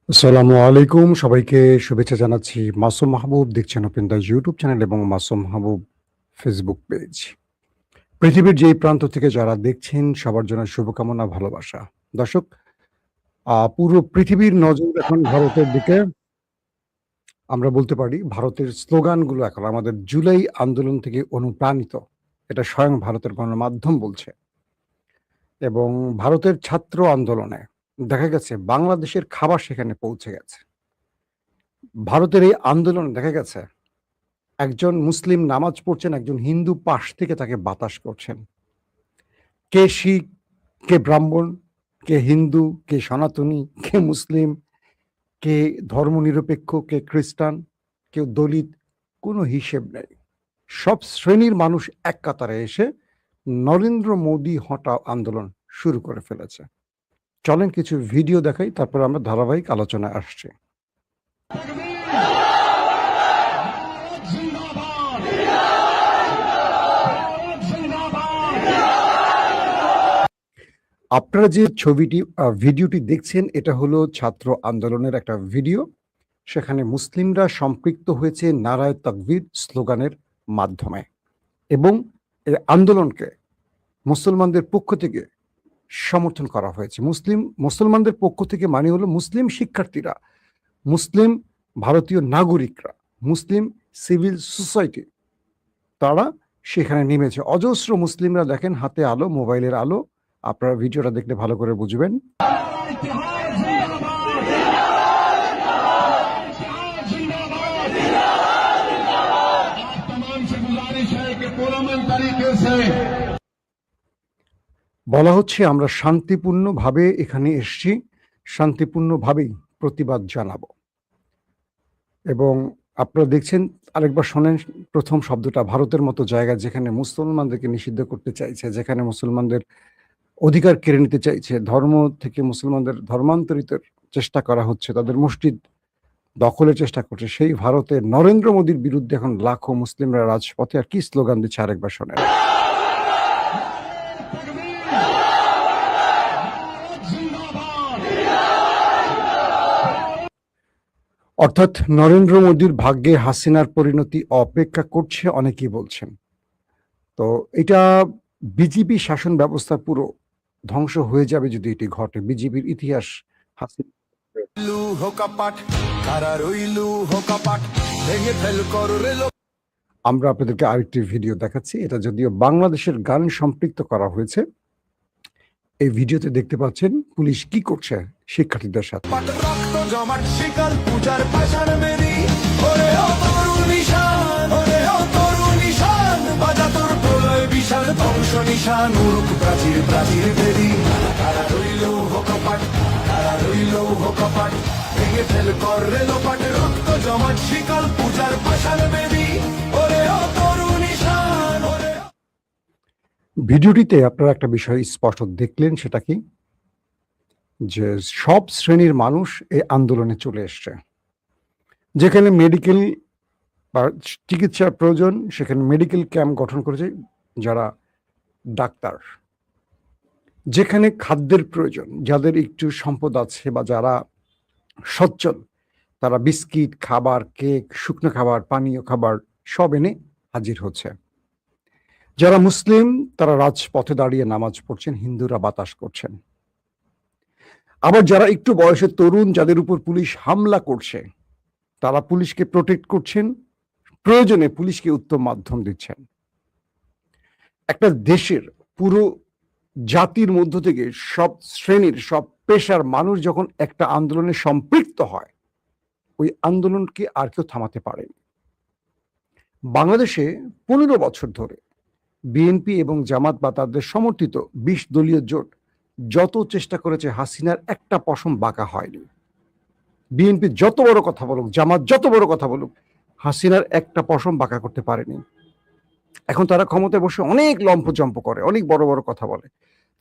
আসসালামু আলাইকুম, সবাইকে শুভেচ্ছা জানাচ্ছি। মাসুম মাহবুব দেখছেন ওপেন দ্য ইউটিউব চ্যানেল এবং মাসুম মাহবুব ফেসবুক পেজ। পৃথিবীর যেই প্রান্ত থেকে যারা দেখছেন সবার জন্য শুভকামনা, ভালোবাসা। দর্শক, পুরো পৃথিবীর নজর এখন ভারতের দিকে। আমরা বলতে পারি ভারতের স্লোগানগুলো এখন আমাদের জুলাই আন্দোলন থেকে অনুপ্রাণিত। এটা স্বয়ং ভারতের গণমাধ্যম বলছে। এবং ভারতের ছাত্র আন্দোলনে দেখা গেছে বাংলাদেশের খাবার সেখানে পৌঁছে গেছে। ভারতের এই আন্দোলনে দেখা গেছে একজন মুসলিম নামাজ পড়ছেন, একজন হিন্দু পাশ থেকে তাকে বাতাস করছেন। কে শিখ, কে ব্রাহ্মণ, কে হিন্দু, কে সনাতনী, কে মুসলিম, কে ধর্মনিরপেক্ষ, কে খ্রিস্টান, কেউ দলিত, কোনো হিসেব নেই। সব শ্রেণীর মানুষ এক কাতারে এসে নরেন্দ্র মোদী হটাও আন্দোলন শুরু করে ফেলেছে। চলেন কিছু ভিডিও দেখাই, তারপর আমরা ধারাবাহিক আলোচনায় আসছি। আপনারা যে ভিডিওটি দেখছেন এটা হলো ছাত্র আন্দোলনের একটা ভিডিও। সেখানে মুসলিমরা সম্পৃক্ত হয়েছে নারায়ে তাকবীর স্লোগানের মাধ্যমে এবং এই আন্দোলনকে মুসলমানদের পক্ষ থেকে সমর্থন করা হয়েছে। মুসলমানদের পক্ষ থেকে মানে হলো মুসলিম শিক্ষার্থীরা, মুসলিম ভারতীয় নাগরিকরা, মুসলিম সিভিল সোসাইটি, তারা সেখানে নেমেছে। অজস্র মুসলিমরা দেখেন হাতে আলো, মোবাইলের আলো। আপনারা ভিডিওটা দেখলে ভালো করে বুঝবেন। বলা হচ্ছে আমরা শান্তিপূর্ণভাবে এখানে এসছি, শান্তিপূর্ণভাবেই প্রতিবাদ জানাবো। এবং আপনারা দেখছেন, আরেকবার শোনেন প্রথম শব্দটা। ভারতের মতো জায়গায় যেখানে মুসলমানদেরকে নিষিদ্ধ করতে চাইছে, যেখানে মুসলমানদের অধিকার কেড়ে নিতে চাইছে, ধর্ম থেকে মুসলমানদের ধর্মান্তরিতের চেষ্টা করা হচ্ছে, তাদের মসজিদ দখলের চেষ্টা করছে, সেই ভারতে নরেন্দ্র মোদীর বিরুদ্ধে এখন লাখো মুসলিমরা রাজপথে। আর কি স্লোগান দিচ্ছে আরেকবার শোনেন। অর্থাৎ নরেন্দ্র মোদীর ভাগ্যে হাসিনার পরিণতি অপেক্ষা করছে অনেকেই বলছেন। তো এটা বিজেপি শাসন ব্যবস্থা পুরো ধ্বংস হয়ে যাবে যদি এটি ঘটে। বিজেপির ইতিহাস আমরা আপনাদেরকে আরেকটি ভিডিও দেখাচ্ছি। এটা যদিও বাংলাদেশের গান সম্পৃক্ত করা হয়েছে। এই ভিডিওতে দেখতে পাচ্ছেন পুলিশ কি করছে শিক্ষার্থীদের সাথে। ভিডিওটিতে আপনারা একটা বিষয় স্পষ্ট দেখলেন, সেটা কি যে সব শ্রেণীর মানুষ এই আন্দোলনে চলে এসছে। যেখানে মেডিকেল বা চিকিৎসার প্রয়োজন সেখানে মেডিকেল ক্যাম্প গঠন করেছে যারা ডাক্তার। যেখানে খাদ্যের প্রয়োজন, যাদের একটু সম্পদ আছে বা যারা সচ্ছল, তারা বিস্কিট, খাবার, কেক, শুকনো খাবার, পানীয় খাবার সব এনে হাজির হচ্ছে। যারা মুসলিম তারা রাজপথে দাঁড়িয়ে নামাজ পড়ছেন, হিন্দুরা বাতাস করছেন। আবার যারা একটু বয়সের তরুণ, যাদের উপর পুলিশ হামলা করছে, তারা পুলিশকে প্রোটেক্ট করছেন, প্রয়োজনে পুলিশকে উত্তম মাধ্যম দিচ্ছেন। একটা দেশের পুরো জাতির মধ্য থেকে সব শ্রেণীর, সব পেশার মানুষ যখন একটা আন্দোলনে সম্পৃক্ত হয়, ওই আন্দোলনকে আর কেউ থামাতে পারেনি। বাংলাদেশে 15 বছর ধরে বিএনপি এবং জামাত বা তাদের সমর্থিত 20 দলীয় জোট যত চেষ্টা করেছে, হাসিনার একটা পশম বাঁকা হয়নি। বিএনপি যত বড় কথা বলুক, জামাত যত বড় কথা বলুক, হাসিনার একটা পশম বাঁকা করতে পারেনি। এখন তারা ক্ষমতায় বসে অনেক লম্পজম্প করে, অনেক বড় বড় কথা বলে।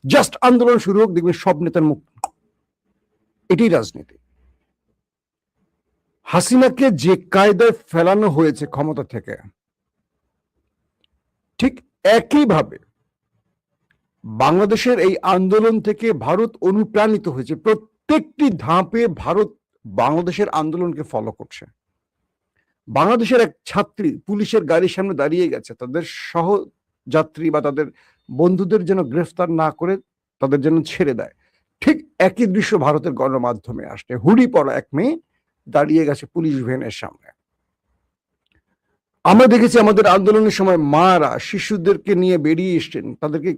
জাস্ট আন্দোলন শুরু হোক, দেখবেন সব নেতার মুখ। এটাই রাজনীতি। হাসিনাকে যে কায়দায় ফেলানো হয়েছে ক্ষমতা থেকে, ঠিক একইভাবে বাংলাদেশের এই আন্দোলন থেকে ভারত অনুপ্রাণিত হয়েছে। প্রত্যেকটি ধাপে ভারত বাংলাদেশের আন্দোলনকে ফলো করছে। বাংলাদেশের এক ছাত্রী পুলিশের গাড়ির সামনে দাঁড়িয়ে গেছে, তাদের সহযাত্রী বা তাদের বন্ধুদের যেন গ্রেফতার না করে তাদের যেন ছেড়ে দেয়। ঠিক একই দৃশ্য ভারতের গণমাধ্যমে আসছে। হুডি পরা এক মেয়ে দাঁড়িয়ে গেছে পুলিশ ভ্যানের সামনে। আমরা দেখেছি আমাদের আন্দোলনের সময় মারা শিশুদেরকে নিয়ে বেরিয়ে এসছেন, তাদেরকে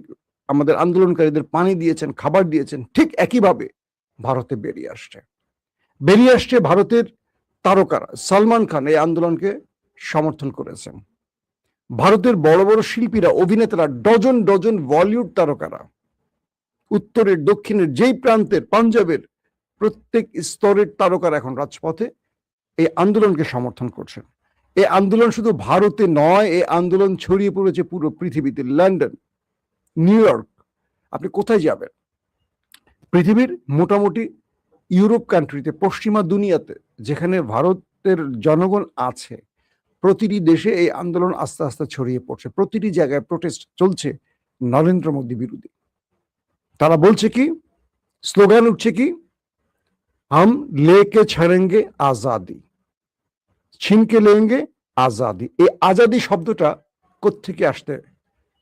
আমাদের আন্দোলনকারীদের পানি দিয়েছেন, খাবার দিয়েছেন। ঠিক একইভাবে ভারতে বেরিয়ে আসছে ভারতের তারকারা। সালমান খান এই আন্দোলনকে সমর্থন করেছেন। ভারতের বড় বড় শিল্পীরা, অভিনেতারা, ডজন ডজন বলিউড তারকারা, উত্তরের দক্ষিণের যেই প্রান্তের, পাঞ্জাবের প্রত্যেক স্তরের তারকারা এখন রাজপথে এই আন্দোলনকে সমর্থন করছেন। এই আন্দোলন শুধু ভারতে নয়, এই আন্দোলন ছড়িয়ে পড়েছে পুরো পৃথিবীতে। লন্ডন, নিউ ইয়র্ক, আপনি কোথায় যাবেন, পৃথিবীর মোটামুটি ইউরোপ কান্ট্রিতে, পশ্চিমা দুনিয়াতে যেখানে ভারতের জনগণ আছে, প্রতিটি দেশে এই আন্দোলন আস্তে আস্তে ছড়িয়ে পড়ছে। প্রতিটি জায়গায় প্রোটেস্ট চলছে নরেন্দ্র মোদী বিরোধী। তারা বলছে কি, স্লোগান উঠছে কি, হাম লেকে ছাড়েঙ্গে আজাদি, ছিনকে লেঙ্গে আজাদি। এই আজাদি শব্দটা কোত্থেকে আসতে,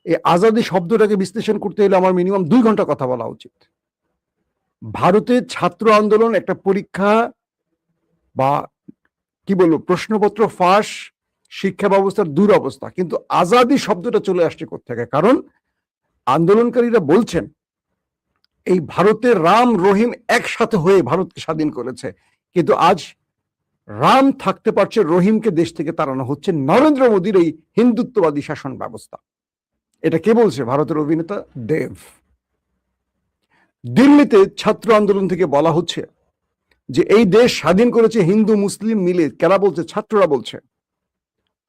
এই আজাদি শব্দটাকে বিশ্লেষণ করতে হলে আমার মিনিমাম 2 ঘন্টা কথা বলা উচিত। ভারতের ছাত্র আন্দোলন একটা পরীক্ষা বা কি বলবো প্রশ্নপত্র ফাঁস, শিক্ষা ব্যবস্থার দুরবস্থা, কিন্তু আজাদি শব্দটা চলে আসছে কোত্থেকে? কারণ আন্দোলনকারীরা বলছেন এই ভারতের রাম রহিম একসাথে হয়ে ভারতকে স্বাধীন করেছে, কিন্তু আজ রাম থাকতে পারছে, রহিমকে দেশ থেকে তাড়ানো হচ্ছে নরেন্দ্র মোদীর এই হিন্দুত্ববাদী শাসন ব্যবস্থা। এটা কে বলছে? ভারতের অভিনেতা দেব। দিল্লিতে ছাত্র আন্দোলন থেকে বলা হচ্ছে যে এই দেশ স্বাধীন করেছে হিন্দু মুসলিম মিলে। কারা বলছে? ছাত্ররা বলছে।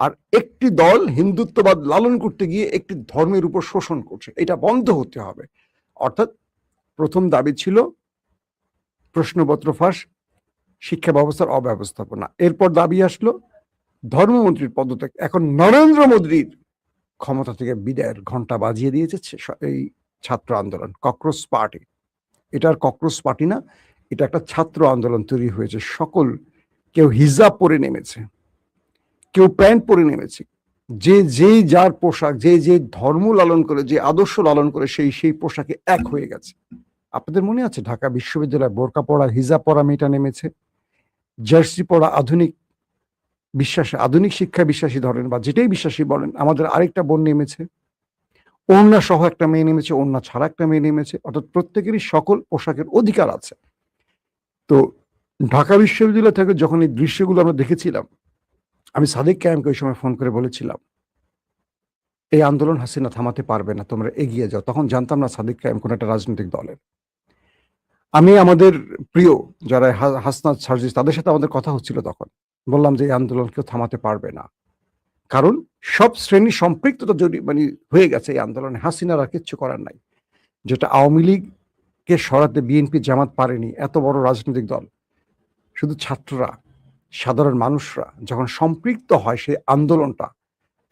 আর একটি দল হিন্দুত্ববাদ লালন করতে গিয়ে একটি ধর্মের উপর শোষণ করছে, এটা বন্ধ হতে হবে। অর্থাৎ প্রথম দাবি ছিল প্রশ্নপত্র ফাঁস, শিক্ষা ব্যবস্থার অব্যবস্থাপনা। এরপর দাবি আসলো ধর্মমন্ত্রীর পদত্যাগ। এখন নরেন্দ্র মোদীর ক্ষমতা থেকে বিদায়ের ঘন্টা বাজিয়ে দিয়েছে এই ছাত্র আন্দোলন, ককরোচ পার্টি। এটা আর ককরোচ পার্টি না, এটা একটা ছাত্র আন্দোলন তৈরি হয়েছে। সকল, কেউ হিজাব পরে নেমেছে, কেউ প্যান্ট পরে নেমেছে, যে যেই যার পোশাক, যে যে ধর্ম লালন করে, যে আদর্শ লালন করে, সেই সেই পোশাকে এক হয়ে গেছে। আপনাদের মনে আছে ঢাকা বিশ্ববিদ্যালয়ে বোরকা পরা, হিজাব পরা মেয়েটা নেমেছে, জার্সি পরা, আধুনিক বিশ্বাসে, আধুনিক শিক্ষায় বিশ্বাসী ধরেন বা যেটাই বিশ্বাসী বলেন, আমাদের আরেকটা বোন নেমেছে, ওড়না সহ একটা মেয়ে নেমেছে, ওড়না ছাড়া একটা মেয়ে নেমেছে। অর্থাৎ প্রত্যেকেরই সকল পোশাকের অধিকার আছে। তো ঢাকা বিশ্ববিদ্যালয় থেকে যখন এই দৃশ্যগুলো আমরা দেখেছিলাম, আমি সাদিক কায়েমকে ওই সময় ফোন করে বলেছিলাম এই আন্দোলন হাসিনা থামাতে পারবে না, তোমরা এগিয়ে যাও। তখন জানতাম না সাদিক কায়েম কোন একটা রাজনৈতিক দলের। আমি আমাদের প্রিয় যারা হাসনাত সার্জিস, তাদের সাথে আমাদের কথা হচ্ছিল, তখন বললাম যে এই আন্দোলন কেউ থামাতে পারবে না, কারণ সব শ্রেণী সম্পৃক্ততা মানে হয়ে গেছে এই আন্দোলনে। হাসিনার আর কিচ্ছু করার নাই। যেটা আওয়ামী লীগকে সরাতে বিএনপি জামাত পারেনি, এত বড় রাজনৈতিক দল, শুধু ছাত্ররা, সাধারণ মানুষরা যখন সম্পৃক্ত হয়, সেই আন্দোলনটা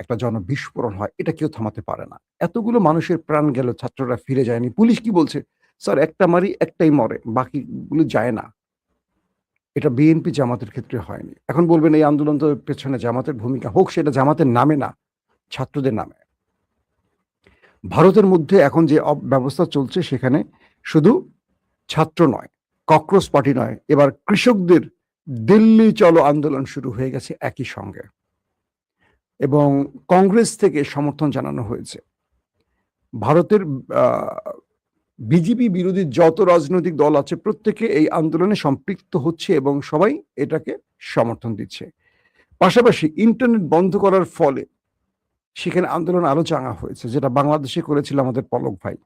একটা জনবিস্ফোরণ হয়, এটা কেউ থামাতে পারে না। এতগুলো মানুষের প্রাণ গেল, ছাত্ররা ফিরে যায়নি। পুলিশ কি বলছে? স্যার একটা মারি একটাই মরে, বাকিগুলো যায় না। এটা বিএনপি জামাতের ক্ষেত্রে হয়নি। এখন বলবেন এই আন্দোলন তো পেছনে জামাতের ভূমিকা, হোক, সেটা জামাতের নামে না, ছাত্রদের নামে। ভারতের মধ্যে এখন যে ব্যবস্থা চলছে, সেখানে শুধু ছাত্র নয়, ককরোচ পার্টি নয়, এবার কৃষকদের দিল্লি চলো আন্দোলন শুরু হয়ে গেছে একই সঙ্গে, এবং কংগ্রেস থেকে সমর্থন জানানো হয়েছে। ভারতের বিজেপি বিরোধী যত রাজনৈতিক দল আছে প্রত্যেকে এই আন্দোলনে সম্পৃক্ত হচ্ছে এবং সবাই এটাকে সমর্থন দিচ্ছে। পাশাপাশি ইন্টারনেট বন্ধ করার ফলে সেখানে আন্দোলন আরো চাঙা হয়েছে, যেটা বাংলাদেশে করেছিল আমাদের পলক ভাই।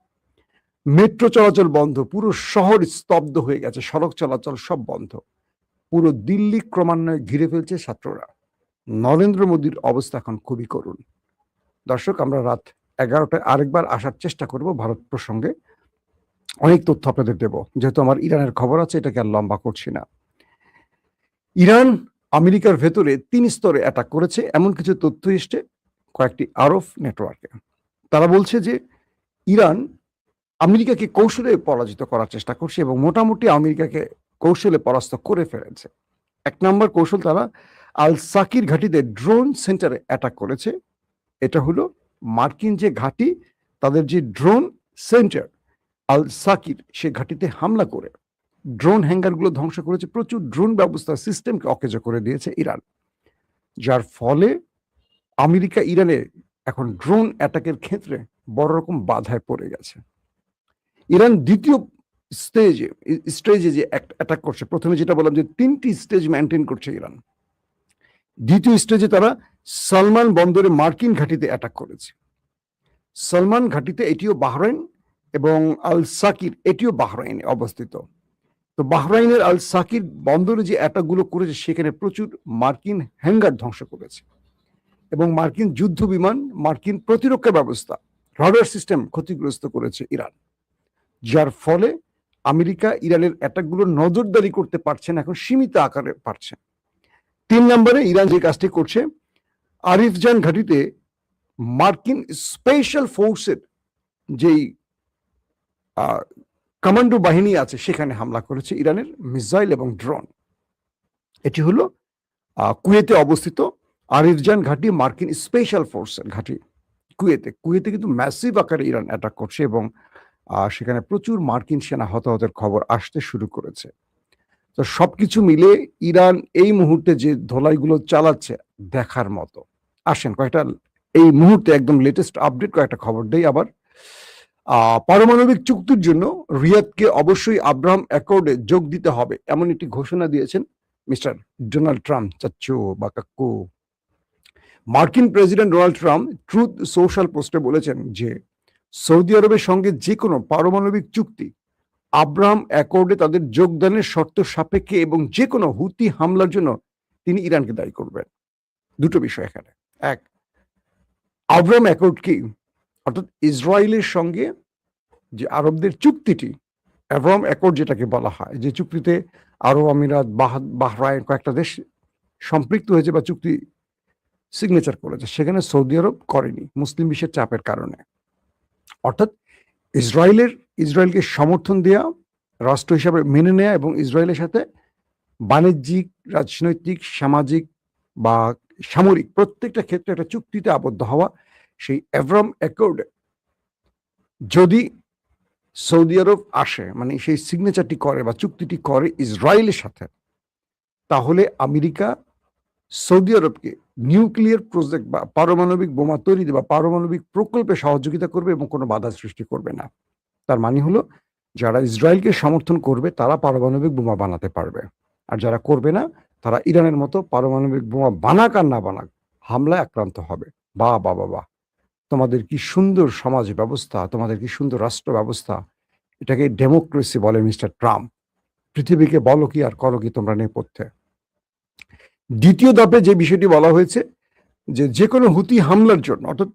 মেট্রো চলাচল বন্ধ, পুরো শহর স্তব্ধ হয়ে গেছে, সড়ক চলাচল সব বন্ধ। পুরো দিল্লি ক্রমান্বয়ে ঘিরে ফেলছে ছাত্ররা। নরেন্দ্র মোদীর অবস্থা এখন খুবই করুণ। দর্শক, আমরা রাত 11টায় আরেকবার আসার চেষ্টা করব ভারত প্রসঙ্গে, অনেক তথ্য আপনাদের দেব। যেহেতু আমার ইরানের খবর আছে, এটাকে আর লম্বা করছি না। ইরান আমেরিকার ভেতরে 3 স্তরে অ্যাটাক করেছে, এমন কিছু তথ্য এসছে কয়েকটি আরব নেটওয়ার্কে। তারা বলছে যে ইরান আমেরিকাকে কৌশলে পরাজিত করার চেষ্টা করছে এবং মোটামুটি আমেরিকাকে কৌশলে পরাস্ত করে ফেলেছে। ১ নম্বর কৌশল, তারা আল সাকির ঘাঁটিতে ড্রোন সেন্টারে অ্যাটাক করেছে। এটা হলো মার্কিন যে ঘাঁটি, তাদের যে ড্রোন সেন্টার আল সাকির, সে ঘাঁটিতে হামলা করে ড্রোন হ্যাঙ্গারগুলো ধ্বংস করেছে। প্রচুর ড্রোন ব্যবস্থা সিস্টেমকে অকেজো করে দিয়েছে ইরান, যার ফলে আমেরিকা ইরানে এখন ড্রোন অ্যাটাকের ক্ষেত্রে বড় রকম বাধায় পড়ে গেছে। ইরান দ্বিতীয় স্টেজে যে অ্যাটাক করছে, প্রথমে যেটা বললাম যে 3টি স্টেজ মেনটেন করছে ইরান, দ্বিতীয় স্টেজে তারা সালমান বন্দরে মার্কিন ঘাঁটিতে অ্যাটাক করেছে। সালমান ঘাঁটিতে, এটিও বাহরাইন, এবং আল সাকির এটিও বাহরাইনে অবস্থিত। তো বাহরাইনের আল সাকির বন্দরে যে অ্যাটাকগুলো করেছে, সেখানে প্রচুর মার্কিন হ্যাঙ্গার ধ্বংস করেছে এবং মার্কিন যুদ্ধ বিমান, মার্কিন প্রতিরক্ষা ব্যবস্থা, রাডার সিস্টেম ক্ষতিগ্রস্ত করেছে ইরান, যার ফলে আমেরিকা ইরানের অ্যাটাকগুলো নজরদারি করতে পারছে না, এখন সীমিত আকারে পারছে। 3 নম্বরে ইরান যে কাজটি করছে, আরিফজান ঘাঁটিতে মার্কিন স্পেশাল ফোর্সের যেই কমান্ডো বাহিনী আছে, সেখানে হামলা করেছে ইরানের মিসাইল এবং ড্রোন। এটি হলো কুয়েতে অবস্থিত আরিফজান ঘাঁটি, মার্কিন স্পেশাল ফোর্সের ঘাঁটি কুয়েতে কিন্তু ম্যাসিভ আকারে ইরান অ্যাটাক করছে এবং সেখানে প্রচুর মার্কিন সেনা হতাহতের খবর আসতে শুরু করেছে। তো সবকিছু মিলে ইরান এই মুহূর্তে যে ধোলাইগুলো চালাচ্ছে দেখার মতো। আসেন কয়েকটা এই মুহূর্তে একদম লেটেস্ট আপডেট কয়েকটা খবর দেই। আবার পারমাণবিক চুক্তির জন্য রিয়াদকে অবশ্যই আব্রাহাম অ্যাকর্ডে যোগ দিতে হবে, এমন একটি ঘোষণা দিয়েছেন মিস্টার ডোনাল্ড ট্রাম্প, চাচ্চু বা কাক্কু। মার্কিন president Donald Trump truth social পোস্টে বলেছেন যে সৌদি আরবের সঙ্গে যে কোনো পারমাণবিক চুক্তি আব্রাহাম অ্যাকর্ডে তাদের যোগদানের শর্ত সাপেক্ষে এবং যে কোনো হুতি হামলার জন্য তিনি ইরানকে দায়ী করবেন। দুটো বিষয় এখানে। এক, আব্রাহাম অ্যাকর্ড কি, অর্থাৎ ইসরায়েলের সঙ্গে যে আরবদের চুক্তিটি, আব্রাহাম অ্যাকর্ড যেটাকে বলা হয়, যে চুক্তিতে আরব আমিরাত, বাহরাইন কয়েকটা দেশ সম্পৃক্ত হয়েছে বা চুক্তি সিগনেচার করেছে, সেখানে সৌদি আরব করেনি মুসলিম বিশ্বের চাপের কারণে। অর্থাৎ ইসরায়েলকে সমর্থন দেওয়া, রাষ্ট্র হিসাবে মেনে নেওয়া এবং ইসরায়েলের সাথে বাণিজ্যিক, রাজনৈতিক, সামাজিক বা সামরিক প্রত্যেকটা ক্ষেত্রে একটা চুক্তিতে আবদ্ধ হওয়া, সেই আব্রাহাম অ্যাকর্ডে যদি সৌদি আরব আসে, মানে সেই সিগনেচারটি করে বা চুক্তিটি করে ইসরায়েলের সাথে, তাহলে আমেরিকা সৌদি আরবকে নিউক্লিয়ার প্রজেক্ট বা পারমাণবিক বোমা তৈরিতে বা পারমাণবিক প্রকল্পে সহযোগিতা করবে এবং কোনো বাধা সৃষ্টি করবে না। তার মানে হলো, যারা ইসরায়েলকে সমর্থন করবে তারা পারমাণবিক বোমা বানাতে পারবে, আর যারা করবে না তারা ইরানের মতো পারমাণবিক বোমা বানাক আর না বানাক হামলায় আক্রান্ত হবে। বাহ বাহ বাহ, তোমাদের কি সুন্দর সমাজ ব্যবস্থা, তোমাদের কি সুন্দর রাষ্ট্র ব্যবস্থা, এটাকে ডেমোক্রেসি বলে মিস্টার ট্রাম্প। পৃথিবীকে বলো কি আর করো কি তোমরা নেপথ্যে। দ্বিতীয় ধাপে যে বিষয়টি বলা হয়েছে, যে কোনো হুতি হামলার জন্য, অর্থাৎ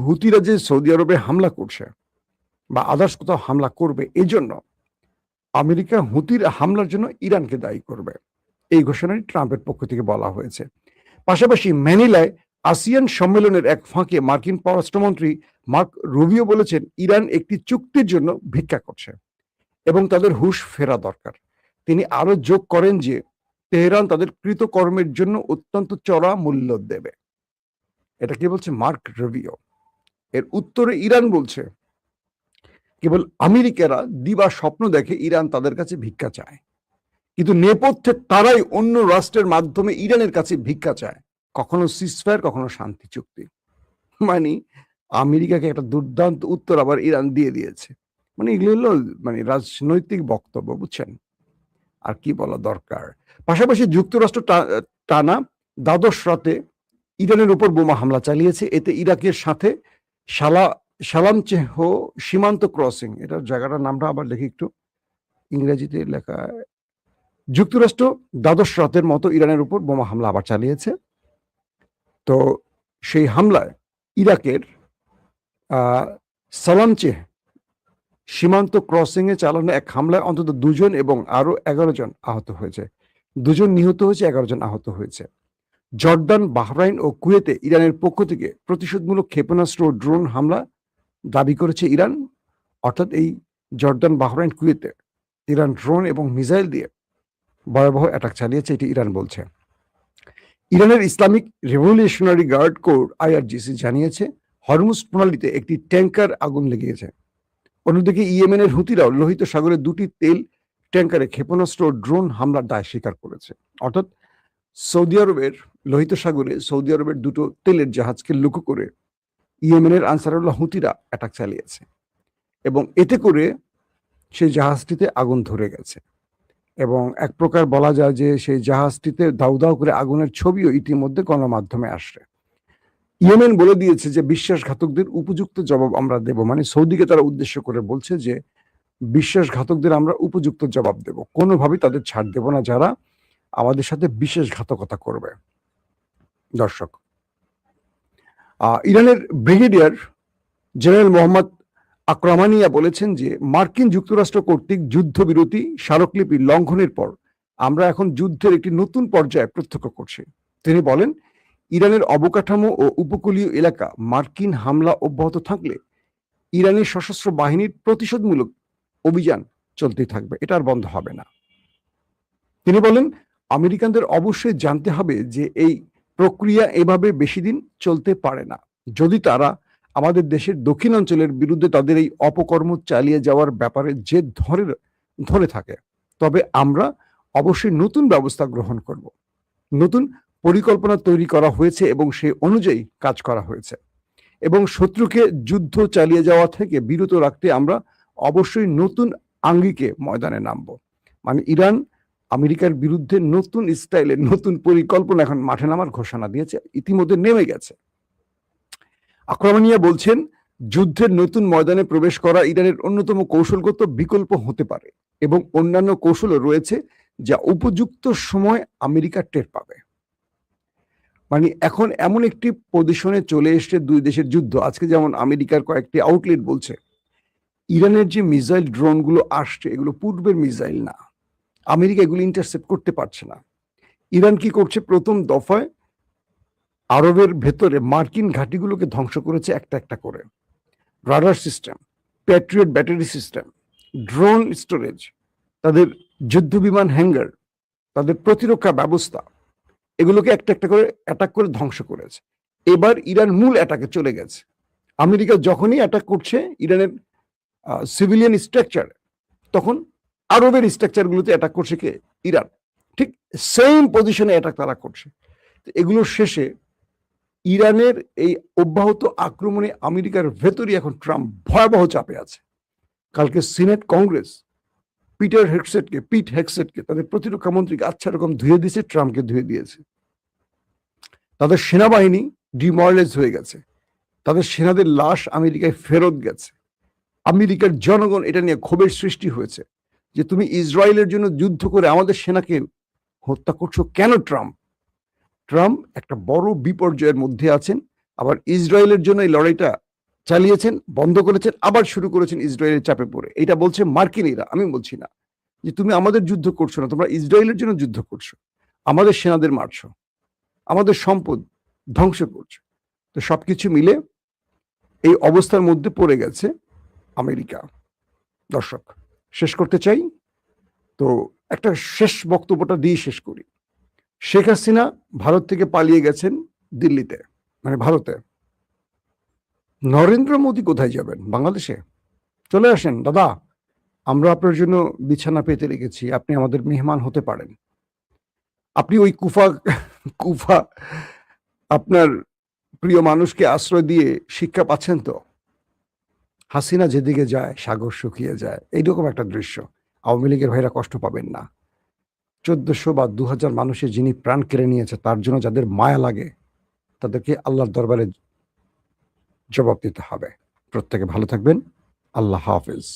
হুতিরা যে সৌদি আরবে হামলা করছে বা আদার্স কোথাও হামলা করবে, এই জন্য আমেরিকা হুতির হামলার জন্য ইরানকে দায়ী করবে, এই ঘোষণাটি ট্রাম্পের পক্ষ থেকে বলা হয়েছে। পাশাপাশি ম্যানিলায় আসিয়ান সম্মেলনের এক ফাঁকে মার্কিন পররাষ্ট্রমন্ত্রী মার্ক রুবিও বলেছেন, ইরান একটি চুক্তির জন্য ভিক্ষা করছে এবং তাদের হুঁশ ফেরা দরকার। তিনি আরো যোগ করেন যে তেহরান তাদের কৃতকর্মের জন্য অত্যন্ত চড়া মূল্য দেবে। এটা কি বলছে মার্ক রুবিও। এর উত্তরে ইরান বলছে, কেবল আমেরিকারা দিবা স্বপ্ন দেখে ইরান তাদের কাছে ভিক্ষা চায়, কিন্তু নেপথ্যে তারাই অন্য রাষ্ট্রের মাধ্যমে ইরানের কাছে ভিক্ষা চায়, কখনো সিজফায়ার, কখনো শান্তি চুক্তি। মানে আমেরিকাকে একটা দুর্দান্ত উত্তর আবার ইরান দিয়ে দিয়েছে। মানে এগুলো হলো মানে রাজনৈতিক বক্তব্য, বুঝছেন, আর কি বলা দরকার। পাশাপাশি যুক্তরাষ্ট্র টানা দ্বাদশ রাতে ইরানের উপর বোমা হামলা চালিয়েছে। এতে ইরাকের সাথে সালামচেহ সীমান্ত ক্রসিং, এটার জায়গাটার নামটা আবার দেখি একটু, ইংরেজিতে লেখা। যুক্তরাষ্ট্র দ্বাদশ রাতের মতো ইরানের উপর বোমা হামলা আবার চালিয়েছে। তো সেই হামলায় ইরাকের সালামচেহ সীমান্ত ক্রসিং এ চালানো এক হামলায় অন্তত 2 জন এবং আরো 11 জন আহত হয়েছে। 2 জন নিহত হয়েছে, 11 জন আহত হয়েছে। জর্ডান, বাহরাইন ও কুয়েতে ইরানের পক্ষ থেকে প্রতিশোধমূলক ক্ষেপণাস্ত্র ও ড্রোন হামলা দাবি করেছে ইরান। অর্থাৎ এই জর্ডান, বাহরাইন, কুয়েতে ইরান ড্রোন এবং মিসাইল দিয়ে ভয়াবহ অ্যাটাক চালিয়েছে, এটি ইরান বলছে। ইরানের Islamic revolutionary guard corps IRGC জানিয়েছে হরমুজ প্রণালীতে একটি ট্যাঙ্কার আগুন লেগেছে। অন্যদিকে ইয়েমেনের হুতিরাও লোহিত সাগরে 2টি তেল ট্যাঙ্কারে ক্ষেপণাস্ত্র ও ড্রোন হামলার দায় স্বীকার করেছে। অর্থাৎ সৌদি আরবের লোহিত সাগরে সৌদি আরবের 2টো তেলের জাহাজকে লক্ষ্য করে ইয়েমেনের আনসারুল্লাহ হুতিরা অ্যাটাক চালিয়েছে এবং এতে করে সেই জাহাজটিতে আগুন ধরে গেছে এবং এক প্রকার বলা যায় যে সেই জাহাজটিতে দাউ দাউ করে আগুনের ছবিও ইতিমধ্যে গণমাধ্যমে আসছে। ইয়েমেন বলে দিয়েছে যে বিশ্বাসঘাতকদের উপযুক্ত জবাব আমরা দেব, মানে সৌদিকে তারা উদ্দেশ্য করে বলছে যে বিশ্বাসঘাতকদের আমরা উপযুক্ত জবাব দেব, কোনোভাবেই তাদের ছাড় দেব না যারা আমাদের সাথে বিশ্বাসঘাতকতা করবে। দর্শক, ইরানের ব্রিগেডিয়ার জেনারেল মোহাম্মদ আকরামানিয়া বলেছেন যে মার্কিন যুক্তরাষ্ট্র কর্তৃক যুদ্ধবিরতি স্মারকলিপি লঙ্ঘনের পর আমরা এখন যুদ্ধের একটি নতুন পর্যায়ে প্রত্যক্ষ করছি। তিনি বলেন, ইরানের অবকাঠামো ও উপকূলীয় এলাকা মার্কিন হামলা অব্যাহত থাকলে ইরানি সশস্ত্র বাহিনীর প্রতিশোধমূলক অভিযান চলতেই থাকবে, এটা আর বন্ধ হবে না। তিনি বলেন, আমেরিকানদের অবশ্যই জানতে হবে যে এই প্রক্রিয়া এভাবে বেশি দিন চলতে পারে না। যদি তারা আমাদের দেশের দক্ষিণাঞ্চলের বিরুদ্ধে তাদের এই অপকর্ম চালিয়ে যাওয়ার ব্যাপারে জেদ ধরে থাকে, তবে আমরা অবশ্যই নতুন ব্যবস্থা গ্রহণ করব। নতুন পরিকল্পনা তৈরি করা হয়েছে এবং সেই অনুযায়ী কাজ করা হয়েছে এবং শত্রুকে যুদ্ধ চালিয়ে যাওয়া থেকে বিরত রাখতে আমরা অবশ্যই নতুন আঙ্গিকে ময়দানে নামব। মানে ইরান আমেরিকার বিরুদ্ধে নতুন স্টাইলে নতুন পরিকল্পনা এখন মাঠে নামার ঘোষণা দিয়েছে, ইতিমধ্যে নেমে গেছে। আক্রমণীয় বলছেন, যুদ্ধের নতুন ময়দানে প্রবেশ করা ইরানের অন্যতম কৌশলগত বিকল্প হতে পারে এবং অন্যান্য কৌশলও রয়েছে যা উপযুক্ত সময় আমেরিকা টের পাবে। মানে এখন এমন একটি পজিশনে চলে এসছে দুই দেশের যুদ্ধ। আজকে যেমন আমেরিকার কয়েকটি আউটলেট বলছে ইরানের যে মিসাইল ড্রোনগুলো আসছে এগুলো পূর্বের মিসাইল না, আমেরিকা এগুলো ইন্টারসেপ্ট করতে পারছে না। ইরান কি করছে, প্রথম দফায় আরবের ভেতরে মার্কিন ঘাঁটিগুলোকে ধ্বংস করেছে একটা একটা করে। Radar system, Patriot battery system, drone storage, তাদের যুদ্ধ বিমান হ্যাঙ্গার, তাদের প্রতিরক্ষা ব্যবস্থা, এগুলোকে একটা একটা করে অ্যাটাক করে ধ্বংস করেছে। এবার ইরান মূল অ্যাটাকে চলে গেছে। আমেরিকা যখনই অ্যাটাক করছে ইরানের সিভিলিয়ান স্ট্রাকচার, তখন আরবের স্ট্রাকচারগুলোতে অ্যাটাক করছে কে? ইরান। ঠিক সেম পজিশনে অ্যাটাক তারা করছে। এগুলোর শেষে ইরানের এই অব্যাহত আক্রমণে আমেরিকার ভেতরে এখন ট্রাম্প ভয়াবহ চাপে আছে। কালকে সিনেট কংগ্রেস পিট হেগসেটকে তাদের প্রতিরক্ষা মন্ত্রীকে আচ্ছা রকম ধুয়ে দিয়েছে, ট্রাম্পকে ধুয়ে দিয়েছে। তাদের সেনাবাহিনী ডিমোরালাইজ হয়ে গেছে, তাদের সেনাদের লাশ আমেরিকায় ফেরত গেছে। আমেরিকার জনগণ এটা নিয়ে ক্ষোভের সৃষ্টি হয়েছে যে তুমি ইসরায়েলের জন্য যুদ্ধ করে আমাদের সেনাকে হত্যা করছো কেন? ট্রাম্প একটা বড় বিপর্যয়ের মধ্যে আছেন। আবার ইসরায়েলের জন্য এই লড়াইটা চালিয়েছেন, বন্ধ করেছেন, আবার শুরু করেছেন ইসরায়েলের চাপে পড়ে। এটা বলছে মার্কিনীরা, আমি বলছি না যে তুমি আমাদের যুদ্ধ করছো না, তোমরা ইসরায়েলের জন্য যুদ্ধ করছো, আমাদের সেনাদের মারছো, আমাদের সম্পদ ধ্বংস করছো। তো সবকিছু মিলে এই অবস্থার মধ্যে পড়ে গেছে আমেরিকা। দর্শক, শেষ করতে চাই, তো একটা শেষ বক্তব্যটা দিয়ে শেষ করি। শেখ হাসিনা ভারত থেকে পালিয়ে গেছেন দিল্লিতে, মানে ভারতে। নরেন্দ্র মোদী কোথায় যাবেন? বাংলাদেশে। চলে আসেন দাদা, আমরা আপনার জন্য বিছানা পেতে রেখেছি, আপনি আমাদের মেহমান হতে পারেন। আপনি ওই কুফা আপনার প্রিয় মানুষকে আশ্রয় দিয়ে শিক্ষা পাচ্ছেন তো? হাসিনা যেদিকে যায় সাগর শুকিয়ে যায়, এইরকম একটা দৃশ্য। আওয়ামী লীগের ভাইরা কষ্ট পাবেন না। 1400 বা 2000 মানুষের যিনি প্রাণ কেড়ে নিয়েছে তার জন্য যাদের মায়া লাগে তাদেরকে আল্লাহর দরবারে জবাব দিতে হবে। প্রত্যেকে ভালো থাকবেন। আল্লাহ হাফেজ।